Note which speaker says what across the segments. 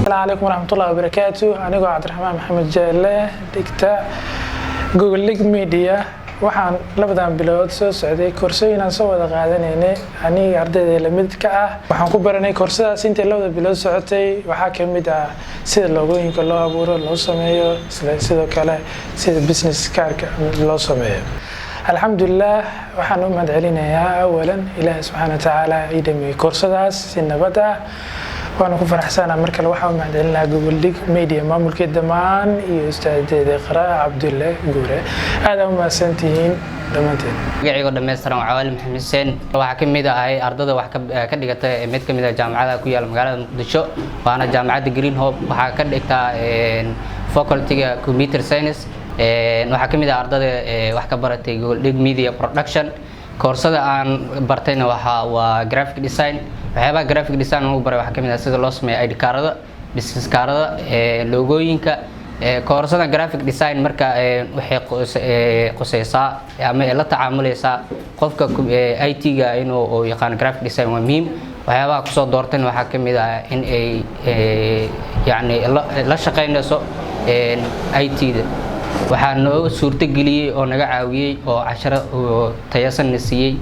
Speaker 1: السلام عليكم ورحمة الله وبركاته. أنا عبد الرحمن محمد جاله دكتا جوجل ليج ميديا waxaan labadan bilood soo socday koorsooyin aan soo wada qaadanayna aniga ardayda la mid ka ah waxaan ku baranay koorsadaas inta labada bilood socotay waxa kamid ah sida logooyinka loo abuuro loo sameeyo sidoo kale sida business card-ka loo sameeyo alxamdulillah waxaan u mahadcelinayaa awalan ilaahay subhanahu wa ta'ala idamay koorsadaas si nabad ah waana ku faraxsanahay marka waxaan u mahadcelinayaa Google League Media maamulka dhamaan iyo ustaadeeda Iqra Cabdulle Guure aad u mahadsantihiin dhamaanteen
Speaker 2: magacayga dhameystiran waa Cawaali Maxamed Xuseen waxa kamid ah ardayda wax ka dhigata mid kamid ah jaamacadaha ku yaal magaalada Muqdisho waana jaamacadda Green Hope waxa ka dhigtaa faculty-ga Computer Science waxa kamid ah ardayda wax ka baratay Google League Media Production koorsada aan bartayna waa graphic design waxyaaba graphic design oo baray waxa kamid ah sida loo sameeyo ID card-da business card-da logooyinka koorsada graphic design marka waxay qosaysaa ama la tacaamulaysaa qofka IT-ga inuu yaqaan graphic design waa muhiim waxyaaba ku soo doorteen waxa kamid ah in ay yani la shaqeynayso IT-da waxaan noo suurta galiyay oo naga caawiyay oo 10 tayasan siiyay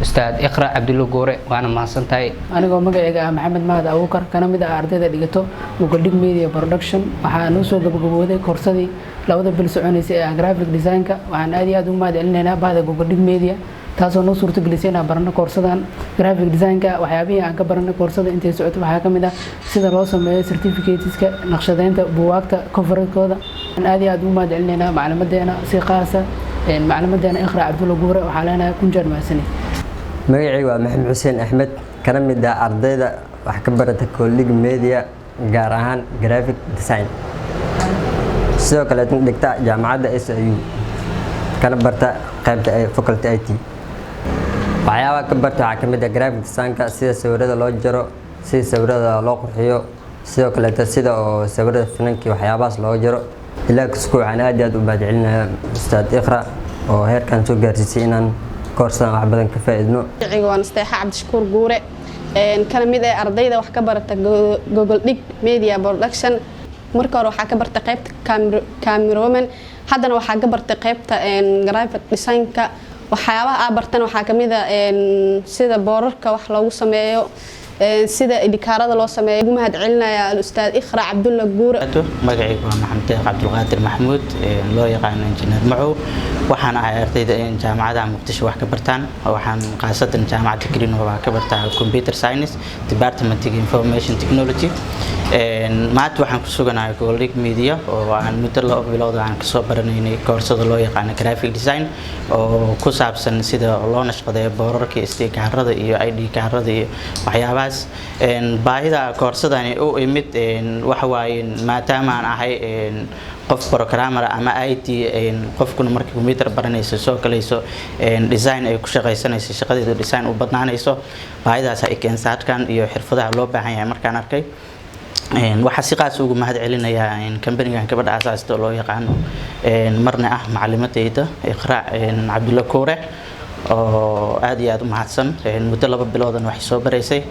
Speaker 2: ustaad Iqra Cabdulle Guure waana mahadsantahay
Speaker 3: anigoo magacayga ah Maxamed Mahad Abuukar kana mid ah ardayda dhigato Google League Media Production waxaan soo gabagabowday koorsadii labada bil soconaysay ee graphic design-ka waxaan aad iyo aad u mahadcelinaynaa bahda Google League Media taasoo noo suurta gelisay inaan barano koorsadan graphic design-ka waxyaabihii aan ka baranay koorsada intay socoto waxaa kamid ah sida loo sameeyo certificateska naqshadeynta buugaagta cover-kooda aan aad iyo aad u mahadcelinaynaa macluumadeena si qaas ah macluumadeena Iqra Cabdulle Guure waxaa leenahay kun jeer mahadsanid
Speaker 4: magacayga waa Maxamed Xuseen Axmed kana mid ah ardayda wax ka barata Google League Media gaar ahaan graphic design sidoo kale dhigta jaamacadda SIU kana barta qaybta faculty IT waxyaaba ka barta waxa kamid ah graphic design-ka sida sawirada loo jaro sida sawirada loo qurxiyo sidoo kale sida oo sawirada finankii waxyaabaas loo jaro ilaa isku waxaan aad iyo aad u mahadcelinayaa ustaad Iqra oo heerkan soo gaarsiisay inaan koorsan wax badan ka faa'iidno
Speaker 5: magacayga waa Nasteexa Cabdishakuur Guure kana mid ah ardayda wax ka barata Google League Media Production marka hore waxa ka bartay qaybta cameraman haddana waxa ka bartay qaybta graphic design-ka waxyaabaha aan bartana waxa kamid ah sida boorarka wax lagu sameeyo sida ID card-da loo sameeyo ugu mahadcelinayaa ustaad Iqra Cabdulle Guure
Speaker 6: magacayga waa Maxamed Cabdulqaadir Maxamuud loo yaqaan injineer Macu waxaan ahay ardayda jaamacadaha Muqdisho wax ka bartaan waxaan qaasatan jaamacadda Green Hope wax ka bartaa Computer Science Department of Information Technology maanta waxaan ku suganahay Google League Media oo aan muddo laba bilood aan ka soo baranaynay koorsada loo yaqaan graphic design oo ku saabsan sida loo nashqadeeyo boorarka sticker-rada iyo ID card-rada iyo waxyaabahaas baahida koorsadani oo imid waxa waaye maadaama aan ahay qof programmer ama IT qofkuna markii computer baranayso soo galayso design ay ku shaqaysanayso shaqadeedu design u badnaanayso baahidaas ay keensaadkan iyo xirfadaha loo baahan yahay markaan arkay waxa si qaas ugu mahadcelinayaa company-gan gabadha aasaasto loo yaqaan marna ah macluumadeeda Iqra Cabdulle Guure oo aad iyo aad u mahadsan muddo 2 biloodan wax soo baraysay